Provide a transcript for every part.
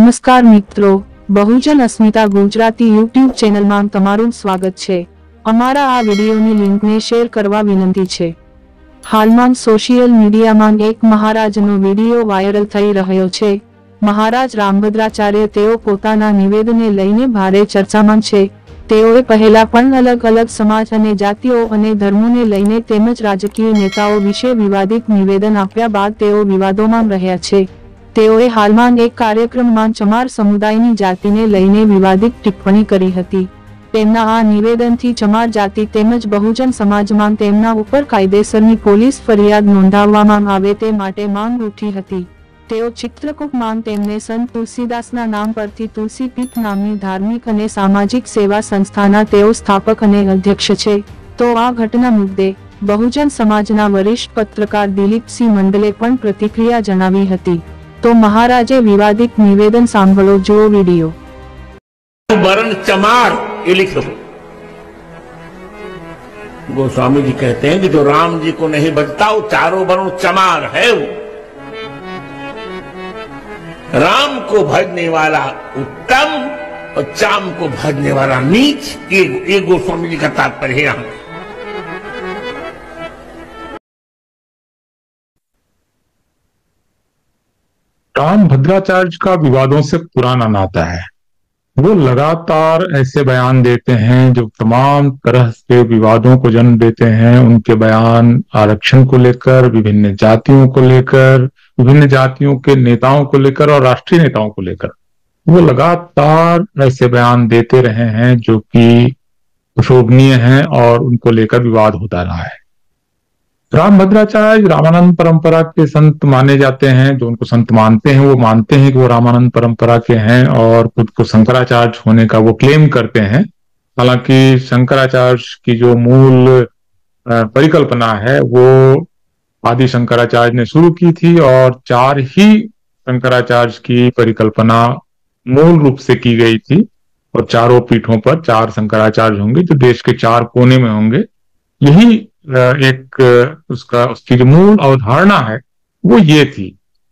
નમસ્કાર મિત્રો, બહુજન અસ્મિતા ગુજરાતી યુટ્યુબ ચેનલમાં તમારું સ્વાગત છે। અમારા આ વિડીયોની લિંકને શેર કરવા વિનંતી છે। હાલમાં સોશિયલ મીડિયામાં એક મહારાજનો વિડીયો વાયરલ થઈ રહ્યો છે। મહારાજ રામભદ્રાચાર્ય તેઓ પોતાના નિવેદનને લઈને ભારે ચર્ચામાં છે। તેઓએ પહેલા પણ અલગ અલગ સમાજ અને જાતિઓ અને ધર્મોને લઈને તેમજ રાજકીય નેતાઓ વિશે વિવાદિત નિવેદન આપ્યા બાદ તેઓ વિવાદોમાં રહ્યા છે। તેઓએ હાલમાં એક કાર્યક્રમમાં ચમાર સમુદાયની જાતિને લઈને વિવાદિત ટિપ્પણી કરી હતી। તેમના આ નિવેદનથી ચમાર જાતિ તેમજ બહુજન સમાજમાં તેમના ઉપર કાયદેસરની પોલીસ ફરિયાદ નોંધાવવામાં આવે તે માટે માંગ ઉઠી હતી। તેઓ ચિત્રકૂટમાં તેમને સંત તુલસીદાસના નામ પરથી તુલસીપીઠ નામની ધાર્મિક અને સામાજિક સેવા સંસ્થાના તેઓ સ્થાપક અને અધ્યક્ષ છે। તો આ ઘટના મુદ્દે બહુજન સમાજના વરિષ્ઠ પત્રકાર દિલીપસિંહ મંડલે પણ પ્રતિક્રિયા જણાવી હતી। तो महाराजे विवादित निवेदन सांभळो, जो वीडियो। वर्ण चमार ये लिख दो। गोस्वामी जी कहते हैं कि जो राम जी को नहीं भजता वो चारों वर्ण चमार है। वो राम को भजने वाला उत्तम और चाम को भजने वाला नीच, ये गोस्वामी जी का तात्पर्य है। यहाँ रामभद्राचार्य का विवादों से पुराना नाता है। वो लगातार ऐसे बयान देते हैं जो तमाम तरह के विवादों को जन्म देते हैं। उनके बयान आरक्षण को लेकर, विभिन्न जातियों को लेकर, विभिन्न जातियों के नेताओं को लेकर और राष्ट्रीय नेताओं को लेकर वो लगातार ऐसे बयान देते रहे हैं जो कि शोभनीय हैं और उनको लेकर विवाद होता रहा है। रामभद्राचार्य रामानंद परंपरा के संत माने जाते हैं। जो उनको संत मानते हैं वो मानते हैं कि वो रामानंद परंपरा के हैं और खुद को शंकराचार्य होने का वो क्लेम करते हैं। हालांकि शंकराचार्य की जो मूल परिकल्पना है वो आदि शंकराचार्य ने शुरू की थी और 4 ही शंकराचार्य की परिकल्पना मूल रूप से की गई थी और चारों पीठों पर 4 शंकराचार्य होंगे जो देश के 4 कोने में होंगे। यही एक उसकी जो मूल अवधारणा है वो ये थी।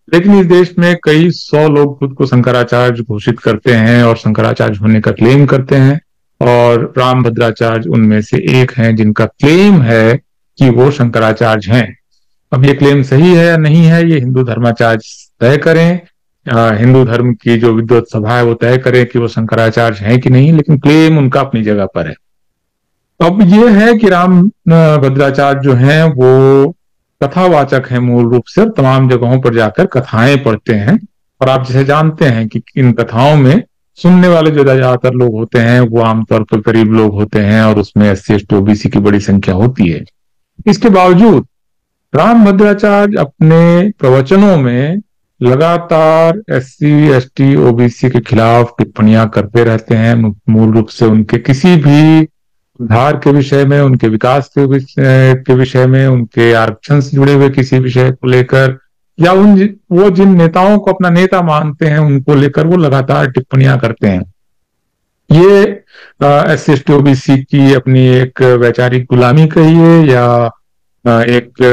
लेकिन इस देश में कई 100 लोग खुद को शंकराचार्य घोषित करते हैं और शंकराचार्य होने का क्लेम करते हैं और रामभद्राचार्य उनमें से एक हैं जिनका क्लेम है कि वो शंकराचार्य हैं। अब ये क्लेम सही है या नहीं है ये हिंदू धर्माचार्य तय करें। हिंदू धर्म की जो विद्वत सभा है वो तय करे कि वो शंकराचार्य हैं कि नहीं, लेकिन क्लेम उनका अपनी जगह पर है। अब ये है कि रामभद्राचार्य जो हैं वो कथावाचक हैं मूल रूप से, तमाम जगहों पर जाकर कथाएं पढ़ते हैं और आप जैसे जानते हैं कि इन कथाओं में सुनने वाले जो ज्यादातर लोग होते हैं वो आमतौर पर गरीब लोग होते हैं और उसमें SC ST OBC की बड़ी संख्या होती है। इसके बावजूद रामभद्राचार्य अपने प्रवचनों में लगातार SC ST OBC के खिलाफ टिप्पणियां करते रहते हैं। मूल रूप से उनके किसी भी उद्धार के विषय में, उनके विकास के विषय में, उनके आरक्षण से जुड़े हुए किसी विषय को लेकर या वो जिन नेताओं को अपना नेता मानते हैं उनको लेकर वो लगातार टिप्पणियां करते हैं। ये SC ST OBC की अपनी एक वैचारिक गुलामी कहिए या एक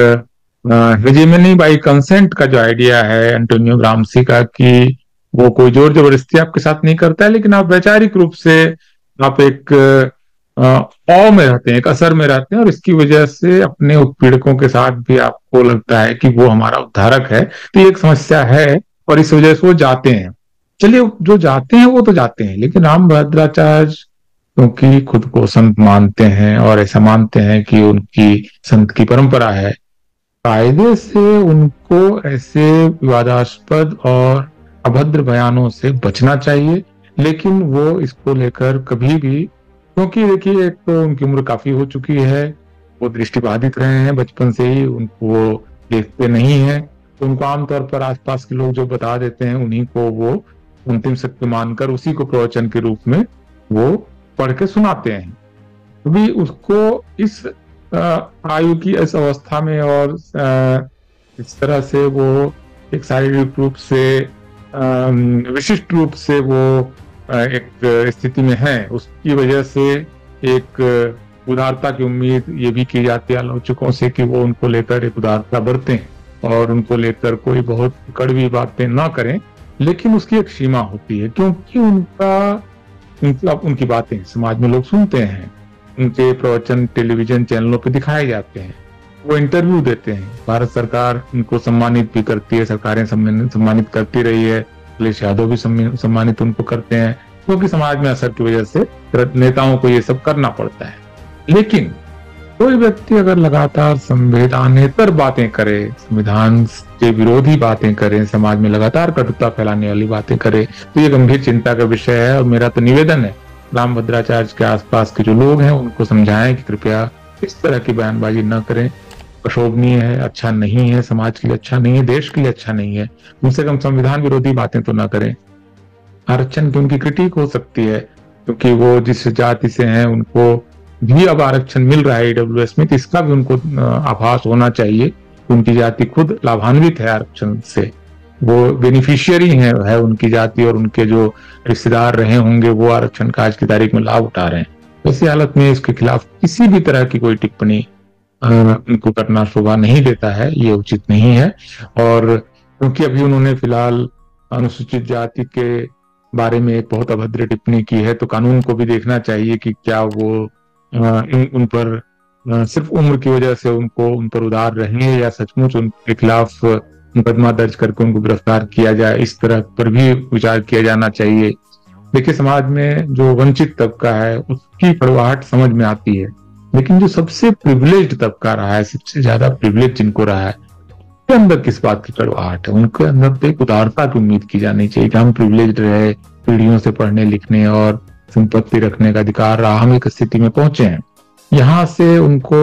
हेजेमनी बाय कंसेंट का जो आइडिया है एंटोनियो ग्राम्सी का कि वो कोई जोर जबरदस्ती आपके साथ नहीं करता है, लेकिन आप वैचारिक रूप से आप एक औ में रहते हैं, एक असर में रहते हैं और इसकी वजह से अपने उत्पीड़कों के साथ भी आपको लगता है कि वो हमारा उद्धारक है। तो ये एक समस्या है और इस वजह से वो जाते हैं। चलिए, जो जाते हैं वो तो जाते हैं, लेकिन रामभद्राचार्य क्योंकि खुद को संत मानते हैं और ऐसा मानते हैं कि उनकी संत की परंपरा है, कायदे से उनको ऐसे विवादास्पद और अभद्र बयानों से बचना चाहिए। लेकिन वो इसको लेकर कभी भी, क्योंकि देखिए एक तो उनकी उम्र काफी हो चुकी है, वो दृष्टिबाधित रहे हैं बचपन से ही, उनको देखते नहीं है, तो उनको आमतौर पर आसपास के लोग जो बता देते हैं उन्हीं को वो अंतिम सत्य मानकर उसी को प्रवचन के रूप में वो पढ़ के सुनाते हैं। अभी उसको इस आयु की इस अवस्था में और इस तरह से वो एक शारीरिक रूप से विशिष्ट रूप से वो एक स्थिति में है, उसकी वजह से एक उदारता की उम्मीद ये भी की जाती है आलोचकों से कि वो उनको लेकर एक उदारता बरतें और उनको लेकर कोई बहुत कड़वी बातें ना करें। लेकिन उसकी एक सीमा होती है, क्योंकि उनकी बातें समाज में लोग सुनते हैं, उनके प्रवचन टेलीविजन चैनलों पे दिखाए जाते हैं, वो इंटरव्यू देते हैं, भारत सरकार उनको सम्मानित भी करती है, सरकारें सम्मानित करती रही है, अखिलेश यादव भी सम्मानित उनको करते हैं, क्योंकि समाज में असर की वजह से नेताओं को ये सब करना पड़ता है। लेकिन कोई व्यक्ति अगर लगातार संवैधानेतर बातें करे, संविधान के विरोधी बातें करे, समाज में लगातार कटुता फैलाने वाली बातें करे, तो ये गंभीर चिंता का विषय है। और मेरा तो निवेदन है रामभद्राचार्य के आसपास के जो लोग हैं उनको समझाएं कि कृपया इस तरह की बयानबाजी न करें, अशोभनीय है, अच्छा नहीं है, समाज के लिए अच्छा नहीं है, देश के लिए अच्छा नहीं है। कम से कम संविधान विरोधी बातें तो ना करें। आरक्षण की उनकी क्रिटिक हो सकती है, क्योंकि वो जिस जाति से हैं उनको भी अब आरक्षण मिल रहा है ईडब्ल्यूएस में, तो इसका भी उनको आभास होना चाहिए कि उनकी जाति खुद लाभान्वित है आरक्षण से, वो बेनिफिशियरी है उनकी जाति, और उनके जो रिश्तेदार रहे होंगे वो आरक्षण का आज की तारीख में लाभ उठा रहे हैं। ऐसी हालत में इसके खिलाफ किसी भी तरह की कोई टिप्पणी उनको करना शोभा नहीं देता है, ये उचित नहीं है। और क्योंकि अभी उन्होंने फिलहाल अनुसूचित जाति के बारे में एक बहुत अभद्र टिप्पणी की है, तो कानून को भी देखना चाहिए कि क्या वो उन पर सिर्फ उम्र की वजह से उन पर उदार रहेंगे या सचमुच उनके खिलाफ मुकदमा दर्ज करके उनको गिरफ्तार किया जाए, इस तरह पर भी विचार किया जाना चाहिए। देखिए, समाज में जो वंचित तबका है उसकी कड़वाहट समझ में आती है, लेकिन जो सबसे प्रिविलेज्ड तबका रहा है, सबसे ज्यादा प्रिविलेज जिनको रहा है, उनके अंदर किस बात की कड़वाहट है? उनके अंदर तो एक उदारता की उम्मीद की जानी चाहिए कि हम प्रिविलेज्ड रहे, पीढ़ियों से पढ़ने लिखने और संपत्ति रखने का अधिकार रहा, हम एक स्थिति में पहुंचे हैं। यहाँ से उनको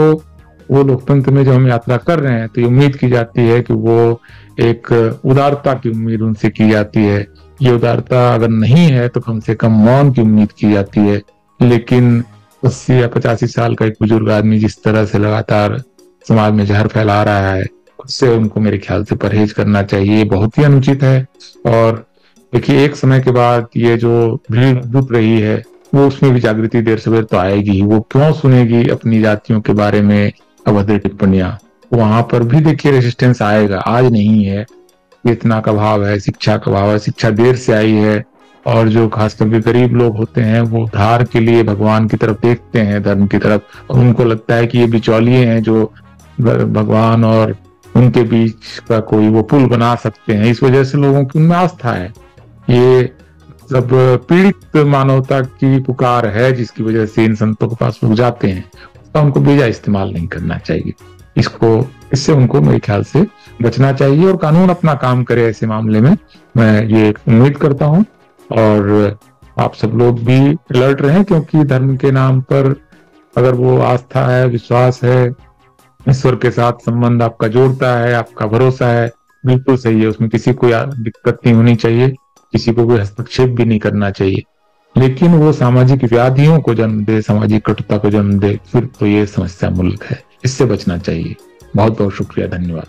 वो लोकतंत्र में जब हम यात्रा कर रहे हैं तो ये उम्मीद की जाती है कि वो एक उदारता की उम्मीद उनसे की जाती है। ये उदारता अगर नहीं है तो कम से कम मौन की उम्मीद की जाती है। लेकिन 80 या 85 साल का एक बुजुर्ग आदमी जिस तरह से लगातार समाज में जहर फैला रहा है, उससे उनको मेरे ख्याल से परहेज करना चाहिए, बहुत ही अनुचित है। और देखिए, एक समय के बाद ये जो भीड़ जुट रही है वो उसमें भी जागृति देर सवेर तो आएगी। वो क्यों सुनेगी अपनी जातियों के बारे में अभद्र टिप्पणियां? वहां पर भी देखिए रेजिस्टेंस आएगा, आज नहीं है। चेतना का भाव है, शिक्षा का भाव है, शिक्षा देर से आई है। और जो खासकर के गरीब लोग होते हैं वो उद्धार के लिए भगवान की तरफ देखते हैं, धर्म की तरफ, और उनको लगता है कि ये बिचौलिए हैं जो भगवान और उनके बीच का कोई वो पुल बना सकते हैं। इस वजह से लोगों की उनमें आस्था है। ये सब पीड़ित मानवता की पुकार है जिसकी वजह से इन संतों के पास लोग जाते हैं। उसका उनको बेजा इस्तेमाल नहीं करना चाहिए। इससे उनको मेरे ख्याल से बचना चाहिए और कानून अपना काम करे ऐसे मामले में, मैं ये उम्मीद करता हूं। और आप सब लोग भी अलर्ट रहें, क्योंकि धर्म के नाम पर अगर वो आस्था है, विश्वास है, ईश्वर के साथ संबंध आपका जोड़ता है, आपका भरोसा है, बिल्कुल सही है, उसमें किसी को दिक्कत नहीं होनी चाहिए, किसी को कोई हस्तक्षेप भी नहीं करना चाहिए। लेकिन वो सामाजिक व्याधियों को जन्म दे, सामाजिक कटुता को जन्म दे, फिर तो ये समस्या मुल्क है, इससे बचना चाहिए। बहुत बहुत शुक्रिया, धन्यवाद।